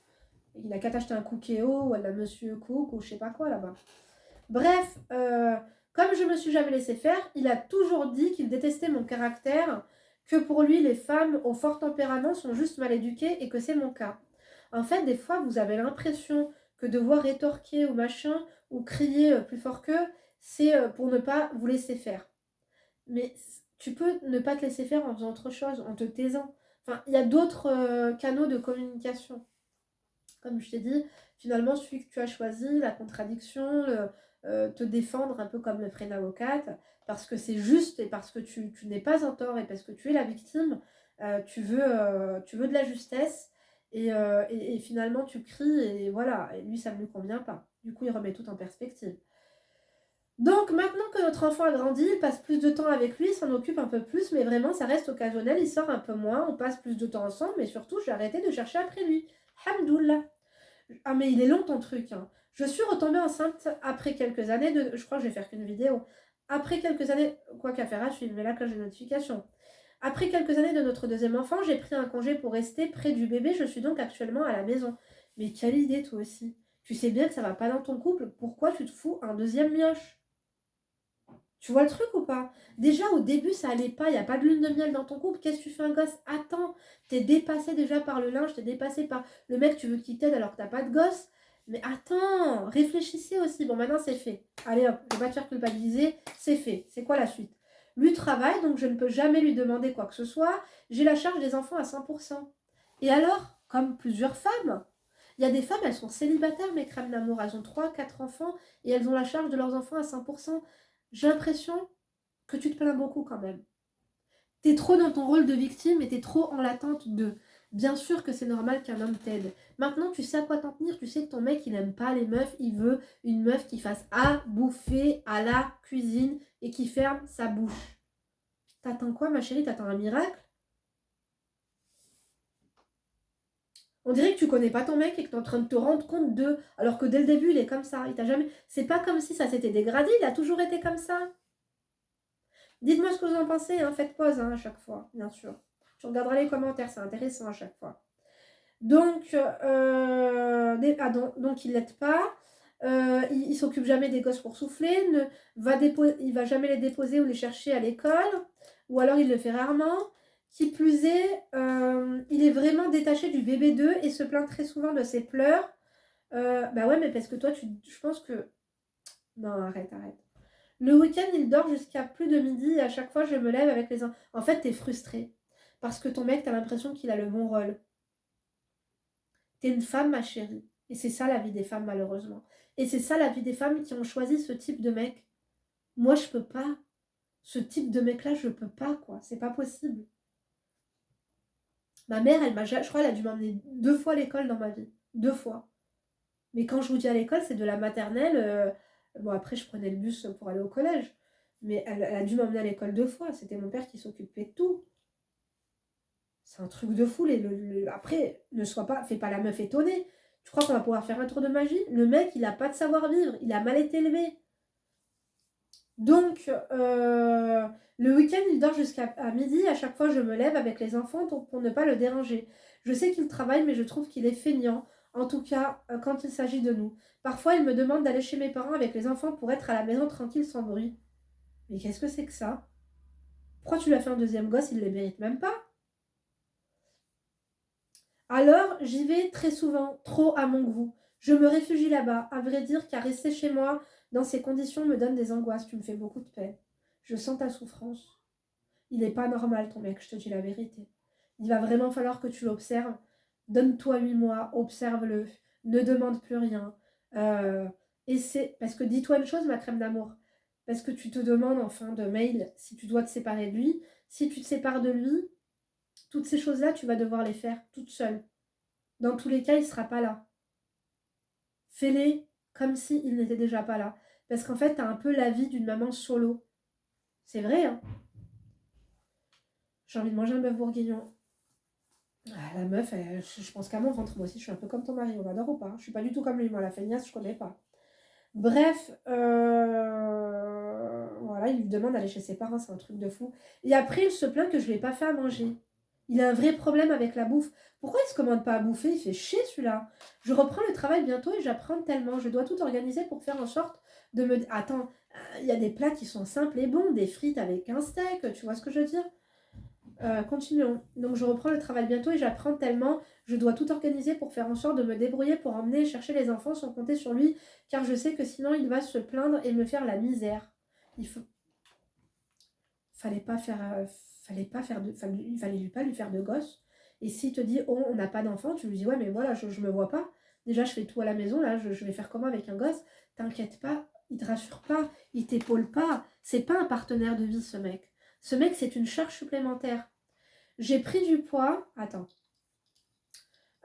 Il a qu'à t'acheter un Cookéo ou à la Monsieur Cook ou je sais pas quoi là-bas. Bref, comme je me suis jamais laissé faire, il a toujours dit qu'il détestait mon caractère, que pour lui les femmes au fort tempérament sont juste mal éduquées et que c'est mon cas. En fait, des fois, vous avez l'impression que devoir rétorquer ou machin, ou crier plus fort qu'eux, c'est pour ne pas vous laisser faire. Mais tu peux ne pas te laisser faire en faisant autre chose, en te taisant. Enfin, il y a d'autres canaux de communication. Comme je t'ai dit, finalement, celui que tu as choisi, la contradiction, te défendre un peu comme le prenne avocate, parce que c'est juste et parce que tu n'es pas en tort et parce que tu es la victime, tu veux de la justesse et finalement tu cries et voilà, et lui ça ne lui convient pas. Du coup, il remet tout en perspective. Donc maintenant que notre enfant a grandi, il passe plus de temps avec lui, il s'en occupe un peu plus, mais vraiment ça reste occasionnel, il sort un peu moins, on passe plus de temps ensemble, mais surtout j'ai arrêté de chercher après lui. Hamdoullah. Ah mais il est long ton truc, hein. Je suis retombée enceinte après quelques années de... Je crois que je vais faire qu'une vidéo. Après quelques années... Quoi qu'à faire à suivre, mais là quand j'ai notification. Après quelques années de notre deuxième enfant, j'ai pris un congé pour rester près du bébé. Je suis donc actuellement à la maison. Mais quelle idée toi aussi. Tu sais bien que ça va pas dans ton couple. Pourquoi tu te fous un deuxième mioche? Tu vois le truc ou pas? Déjà au début ça allait pas, il n'y a pas de lune de miel dans ton couple, qu'est-ce que tu fais un gosse? Attends, t'es dépassé déjà par le linge, t'es dépassé par le mec, tu veux qu'il t'aide alors que t'as pas de gosse. Mais attends, réfléchissez aussi. Bon maintenant c'est fait. Allez hop, je vais pas te faire culpabiliser, c'est fait. C'est quoi la suite? Lui travaille, donc je ne peux jamais lui demander quoi que ce soit. J'ai la charge des enfants à 100%. Et alors, comme plusieurs femmes, il y a des femmes, elles sont célibataires, mes crèmes d'amour, elles ont 3, 4 enfants et elles ont la charge de leurs enfants à 100%. J'ai l'impression que tu te plains beaucoup quand même. T'es trop dans ton rôle de victime et t'es trop en l'attente de. Bien sûr que c'est normal qu'un homme t'aide. Maintenant, tu sais à quoi t'en tenir. Tu sais que ton mec, il aime pas les meufs. Il veut une meuf qui fasse à bouffer à la cuisine et qui ferme sa bouche. T'attends quoi, ma chérie? T'attends un miracle? On dirait que tu connais pas ton mec et que t'es en train de te rendre compte de... Alors que dès le début, il est comme ça. Il t'a jamais... C'est pas comme si ça s'était dégradé. Il a toujours été comme ça. Dites-moi ce que vous en pensez, hein. Faites pause à chaque fois, bien sûr. Tu regarderas les commentaires, c'est intéressant à chaque fois. Donc, donc il l'aide pas. Il s'occupe jamais des gosses pour souffler. Il va jamais les déposer ou les chercher à l'école. Ou alors il le fait rarement. Qui plus est, il est vraiment détaché du bébé 2 et se plaint très souvent de ses pleurs. Bah ouais, mais parce que toi, je pense que... Non, arrête. Le week-end, il dort jusqu'à plus de midi et à chaque fois, je me lève avec les... En fait, t'es frustrée. Parce que ton mec, t'as l'impression qu'il a le bon rôle. T'es une femme, ma chérie. Et c'est ça la vie des femmes, malheureusement. Et c'est ça la vie des femmes qui ont choisi ce type de mec. Moi, je peux pas. Ce type de mec-là, je peux pas, quoi. C'est pas possible. Ma mère, je crois, elle a dû m'emmener 2 fois à l'école dans ma vie. 2 fois. Mais quand je vous dis à l'école, c'est de la maternelle. Bon, après, je prenais le bus pour aller au collège. Mais elle a dû m'emmener à l'école 2 fois. C'était mon père qui s'occupait de tout. C'est un truc de fou. Après, fais pas la meuf étonnée. Tu crois qu'on va pouvoir faire un tour de magie? Le mec, il a pas de savoir-vivre. Il a mal été élevé. Donc, le week-end, il dort jusqu'à midi. À chaque fois, je me lève avec les enfants pour ne pas le déranger. Je sais qu'il travaille, mais je trouve qu'il est feignant. En tout cas, quand il s'agit de nous. Parfois, il me demande d'aller chez mes parents avec les enfants pour être à la maison tranquille sans bruit. Mais qu'est-ce que c'est que ça? Pourquoi tu lui as fait un deuxième gosse? Il ne les mérite même pas. Alors, j'y vais très souvent, trop à mon goût. Je me réfugie là-bas. À vrai dire qu'à rester chez moi, dans ces conditions, me donne des angoisses. Tu me fais beaucoup de peine. Je sens ta souffrance. Il n'est pas normal, ton mec, je te dis la vérité. Il va vraiment falloir que tu l'observes. Donne-toi 8 mois, observe-le. Ne demande plus rien. Euh, et c'est... Parce que dis-toi une chose, ma crème d'amour. Parce que tu te demandes en fin de mail si tu dois te séparer de lui. Si tu te sépares de lui, toutes ces choses-là, tu vas devoir les faire toute seule. Dans tous les cas, il ne sera pas là. Fais-les comme s'il n'était déjà pas là. Parce qu'en fait, tu as un peu la vie d'une maman solo. C'est vrai, hein. J'ai envie de manger un bœuf bourguignon. Ah, la meuf, je pense qu'à mon ventre, moi aussi, je suis un peu comme ton mari, on adore ou pas. Je suis pas du tout comme lui, moi, la feignasse, je connais pas. Bref, voilà, il lui demande d'aller chez ses parents, c'est un truc de fou. Et après, il se plaint que je lui ai pas fait à manger. Il a un vrai problème avec la bouffe. Pourquoi il se commande pas à bouffer? Il fait chier celui-là. Je reprends le travail bientôt et j'apprends tellement. Je dois tout organiser pour faire en sorte de me... Attends, il y a des plats qui sont simples et bons, des frites avec un steak, tu vois ce que je veux dire? Continuons. Donc je reprends le travail bientôt et j'apprends tellement. Je dois tout organiser pour faire en sorte de me débrouiller pour emmener et chercher les enfants sans compter sur lui, car je sais que sinon il va se plaindre et me faire la misère. Il faut... Fallait pas faire, fallait lui pas lui faire de gosse. Et s'il te dit oh on n'a pas d'enfant, tu lui dis ouais mais voilà je me vois pas. Déjà je fais tout à la maison là, je vais faire comment avec un gosse? T'inquiète pas, il te rassure pas, il t'épaule pas. C'est pas un partenaire de vie ce mec. Ce mec c'est une charge supplémentaire. J'ai pris du poids. Attends.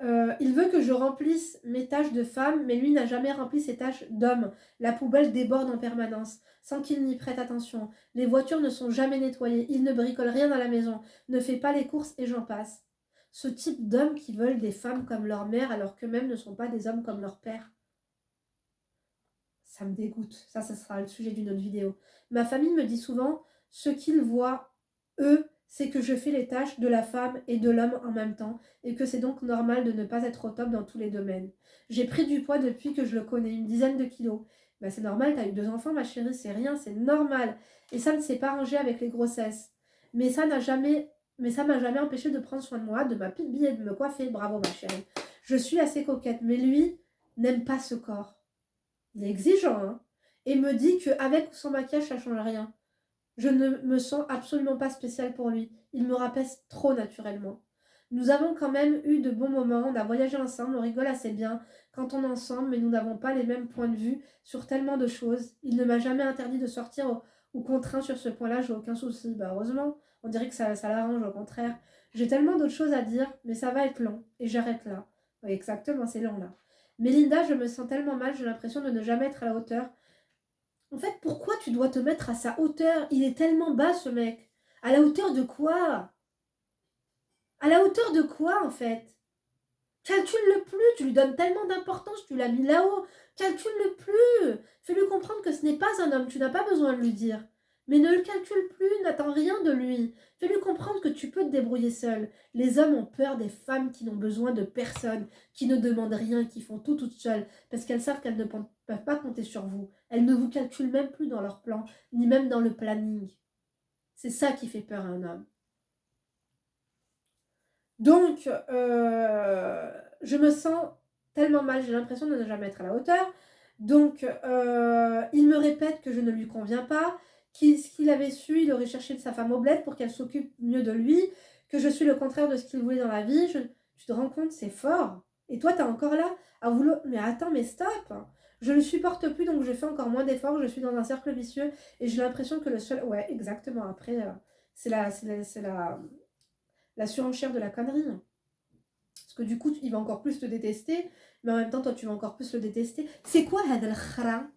Il veut que je remplisse mes tâches de femme, mais lui n'a jamais rempli ses tâches d'homme. La poubelle déborde en permanence, sans qu'il n'y prête attention. Les voitures ne sont jamais nettoyées. Il ne bricole rien dans la maison, ne fait pas les courses et j'en passe. Ce type d'hommes qui veulent des femmes comme leur mère alors qu'eux-mêmes ne sont pas des hommes comme leur père. Ça me dégoûte. Ça sera le sujet d'une autre vidéo. Ma famille me dit souvent, ce qu'ils voient, eux, c'est que je fais les tâches de la femme et de l'homme en même temps, et que c'est donc normal de ne pas être au top dans tous les domaines. J'ai pris du poids depuis que je le connais, une dizaine de kilos. Ben c'est normal, t'as eu 2 enfants, ma chérie, c'est rien, c'est normal. Et ça ne s'est pas arrangé avec les grossesses. Mais ça m'a jamais empêché de prendre soin de moi, de ma petite bille et de me coiffer. Bravo, ma chérie. Je suis assez coquette, mais lui n'aime pas ce corps. Il est exigeant, hein, et me dit qu'avec ou sans maquillage, ça ne change rien. Je ne me sens absolument pas spéciale pour lui. Il me rabaisse trop naturellement. Nous avons quand même eu de bons moments, on a voyagé ensemble, on rigole assez bien quand on est ensemble, mais nous n'avons pas les mêmes points de vue sur tellement de choses. Il ne m'a jamais interdit de sortir ou contraint sur ce point-là, j'ai aucun souci. Bah heureusement, on dirait que ça l'arrange, au contraire. J'ai tellement d'autres choses à dire, mais ça va être long, et j'arrête là. Oui, exactement, c'est long là. Mais Linda, je me sens tellement mal, j'ai l'impression de ne jamais être à la hauteur. En fait, pourquoi tu dois te mettre à sa hauteur? Il est tellement bas, ce mec. À la hauteur de quoi? À la hauteur de quoi, en fait? Calcule-le plus, tu lui donnes tellement d'importance, tu l'as mis là-haut. Calcule-le plus. Fais-lui comprendre que ce n'est pas un homme, tu n'as pas besoin de lui dire. Mais ne le calcule plus, n'attends rien de lui. Fais-lui comprendre que tu peux te débrouiller seul. Les hommes ont peur des femmes qui n'ont besoin de personne, qui ne demandent rien, qui font tout toutes seules, parce qu'elles savent qu'elles ne peuvent pas compter sur vous. Elles ne vous calculent même plus dans leur plan, ni même dans le planning. C'est ça qui fait peur à un homme. Donc, je me sens tellement mal, j'ai l'impression de ne jamais être à la hauteur. Donc, il me répète que je ne lui conviens pas, qu'il avait su, il aurait cherché sa femme au bled pour qu'elle s'occupe mieux de lui, que je suis le contraire de ce qu'il voulait dans la vie. Tu te rends compte, c'est fort. Et toi, t'es encore là à vouloir... Mais attends, mais stop. Je ne le supporte plus, donc je fais encore moins d'efforts. Je suis dans un cercle vicieux et j'ai l'impression que le seul... Ouais, exactement. Après, c'est la surenchère de la connerie. Parce que du coup, il va encore plus te détester, mais en même temps, toi, tu vas encore plus le détester. C'est quoi, هذا الخرا?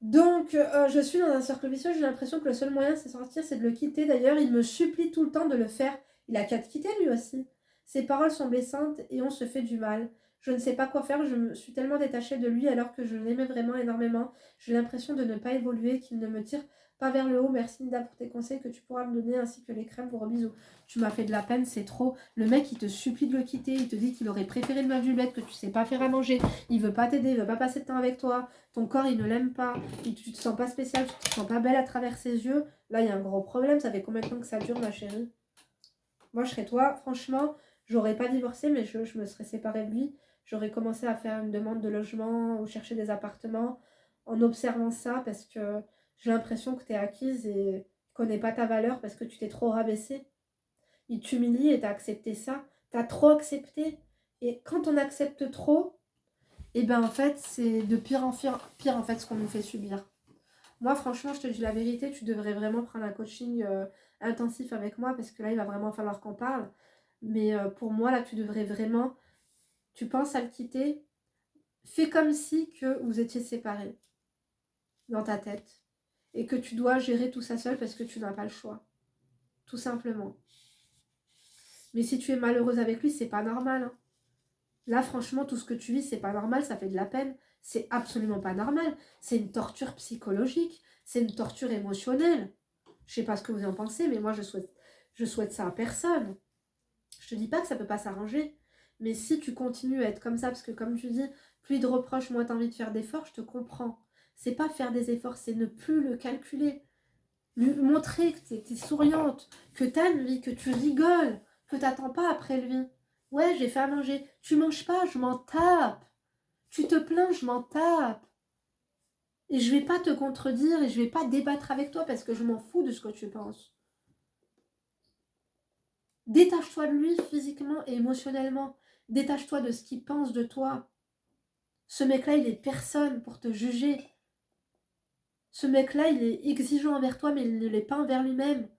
Donc, je suis dans un cercle vicieux, j'ai l'impression que le seul moyen de s'en sortir, c'est de le quitter. D'ailleurs, il me supplie tout le temps de le faire. Il a qu'à te quitter, lui aussi. Ses paroles sont blessantes et on se fait du mal. Je ne sais pas quoi faire, je me suis tellement détachée de lui alors que je l'aimais vraiment énormément. J'ai l'impression de ne pas évoluer, qu'il ne me tire pas vers le haut. Merci Nida pour tes conseils que tu pourras me donner ainsi que les crèmes. Gros bisous. Tu m'as fait de la peine, c'est trop. Le mec, il te supplie de le quitter. Il te dit qu'il aurait préféré le meuf du bled, que tu sais pas faire à manger. Il veut pas t'aider, il veut pas passer de temps avec toi. Ton corps, il ne l'aime pas. Tu te sens pas spécial, tu te sens pas belle à travers ses yeux. Là, il y a un gros problème. Ça fait combien de temps que ça dure, ma chérie? Moi, je serais toi. Franchement, j'aurais pas divorcé, mais je me serais séparée de lui. J'aurais commencé à faire une demande de logement ou chercher des appartements en observant ça parce que j'ai l'impression que tu es acquise et tu connais pas ta valeur parce que tu t'es trop rabaissée. Il t'humilie et t'as accepté ça. T'as trop accepté. Et quand on accepte trop, et ben en fait, c'est de pire en pire en fait ce qu'on nous fait subir. Moi, franchement, je te dis la vérité, tu devrais vraiment prendre un coaching intensif avec moi parce que là, il va vraiment falloir qu'on parle. Mais pour moi, là, tu devrais vraiment, tu penses à le quitter, fais comme si que vous étiez séparés dans ta tête et que tu dois gérer tout ça seul parce que tu n'as pas le choix. Tout simplement. Mais si tu es malheureuse avec lui, c'est pas normal. Hein. Là, franchement, tout ce que tu vis, c'est pas normal, ça fait de la peine. C'est absolument pas normal. C'est une torture psychologique, c'est une torture émotionnelle. Je sais pas ce que vous en pensez, mais moi, je souhaite ça à personne. Je te dis pas que ça peut pas s'arranger. Mais si tu continues à être comme ça, parce que comme tu dis, plus de reproches, moins t'as envie de faire d'efforts, je te comprends. C'est pas faire des efforts, c'est ne plus le calculer. Lui montrer que t'es souriante, que t'as une vie, que tu rigoles, que t'attends pas après lui. Ouais, j'ai fait à manger. Tu manges pas, je m'en tape. Tu te plains, je m'en tape. Et je vais pas te contredire et je vais pas débattre avec toi parce que je m'en fous de ce que tu penses. Détache-toi de lui physiquement et émotionnellement. Détache-toi de ce qu'il pense de toi. Ce mec-là, il est personne pour te juger. Ce mec-là, il est exigeant envers toi, mais il ne l'est pas envers lui-même.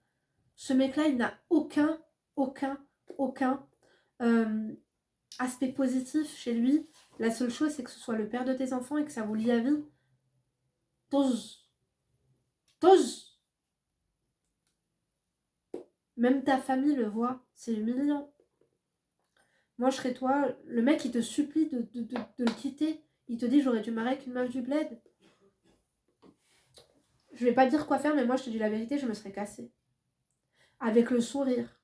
Ce mec-là, il n'a aucun euh, aspect positif chez lui. La seule chose, c'est que ce soit le père de tes enfants et que ça vous lie à vie. T'oses. T'oses. Même ta famille le voit. C'est humiliant. Moi, je serais toi. Le mec, il te supplie de le quitter. Il te dit, j'aurais dû marier avec une meuf du bled. Je vais pas dire quoi faire, mais moi, je te dis la vérité, je me serais cassée. Avec le sourire.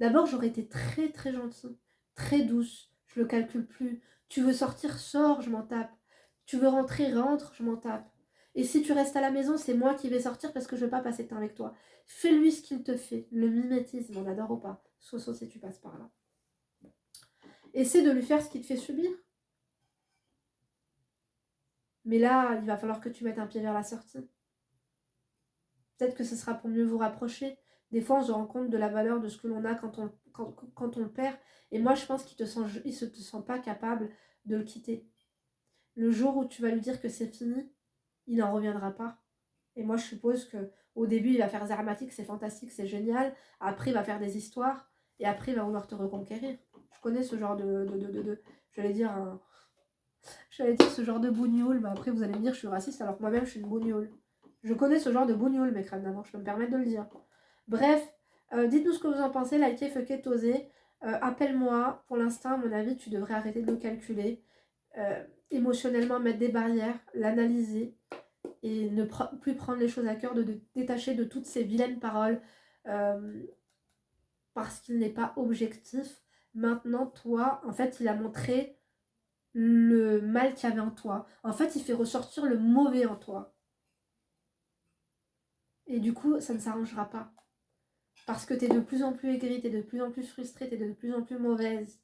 D'abord, j'aurais été très très gentille, très douce. Je le calcule plus. Tu veux sortir, sors, je m'en tape. Tu veux rentrer, rentre, je m'en tape. Et si tu restes à la maison, c'est moi qui vais sortir parce que je veux pas passer de temps avec toi. Fais-lui ce qu'il te fait. Le mimétisme, on adore ou pas. Soso si tu passes par là. Essaie de lui faire ce qu'il te fait subir. Mais là, il va falloir que tu mettes un pied vers la sortie. Peut-être que ce sera pour mieux vous rapprocher. Des fois, on se rend compte de la valeur de ce que l'on a quand on le perd. Et moi, je pense qu'il ne se te sent pas capable de le quitter. Le jour où tu vas lui dire que c'est fini, il n'en reviendra pas. Et moi, je suppose que au début, il va faire dramatique, c'est fantastique, c'est génial. Après, il va faire des histoires. Et après, il va vouloir te reconquérir. Je connais ce genre j'allais dire ce genre de bougnoule. Mais après, vous allez me dire que je suis raciste alors que moi-même, je suis une bougnoule. Je connais ce genre de bougnoule, mes crèmes d'amour, je peux me permettre de le dire. Bref, dites-nous ce que vous en pensez, likez, fuckez, tosez. Appelle-moi. Pour l'instant, à mon avis, tu devrais arrêter de le calculer. Émotionnellement, mettre des barrières, l'analyser et ne plus prendre les choses à cœur, de te détacher de toutes ces vilaines paroles parce qu'il n'est pas objectif. Maintenant, toi, en fait, il a montré le mal qu'il y avait en toi. En fait, il fait ressortir le mauvais en toi. Et du coup, ça ne s'arrangera pas. Parce que t'es de plus en plus aigrie, t'es de plus en plus frustrée, t'es de plus en plus mauvaise.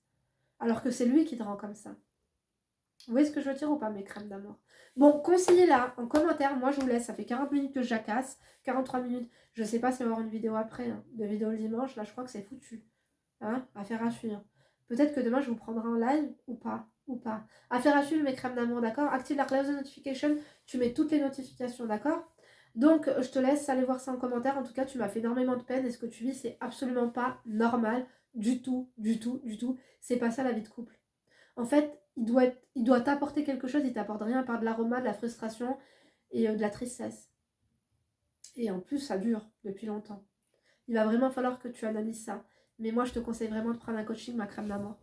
Alors que c'est lui qui te rend comme ça. Vous voyez ce que je veux dire ou pas, mes crèmes d'amour? Bon, conseillez-la en commentaire. Moi, je vous laisse. Ça fait 40 minutes que je jacasse. 43 minutes. Je sais pas si on va avoir une vidéo après. Hein. De vidéo le dimanche. Là, je crois que c'est foutu. Hein? Affaire à suivre. Peut-être que demain, je vous prendrai en live ou pas. Ou pas. Affaire à suivre, mes crèmes d'amour, d'accord? Active la cloche de notification. Tu mets toutes les notifications, d'accord? Donc, je te laisse aller voir ça en commentaire. En tout cas, tu m'as fait énormément de peine. Et ce que tu vis, c'est absolument pas normal. Du tout, du tout, du tout. C'est pas ça la vie de couple. En fait, il doit t'apporter quelque chose. Il t'apporte rien à part de l'aroma, de la frustration et de la tristesse. Et en plus, ça dure depuis longtemps. Il va vraiment falloir que tu analyses ça. Mais moi, je te conseille vraiment de prendre un coaching, ma crème d'amour.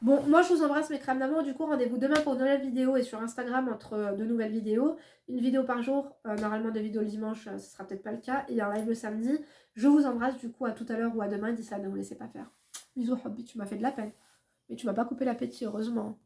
Bon, moi je vous embrasse mes crânes d'amour. Du coup, rendez-vous demain pour une nouvelle vidéo et sur Instagram entre deux nouvelles vidéos. Une vidéo par jour, normalement des vidéos le dimanche, ce sera peut-être pas le cas. Et un live le samedi. Je vous embrasse du coup à tout à l'heure ou à demain. D'ici là, ne vous laissez pas faire. Bisous, Hobby, tu m'as fait de la peine. Mais tu m'as pas coupé l'appétit, heureusement.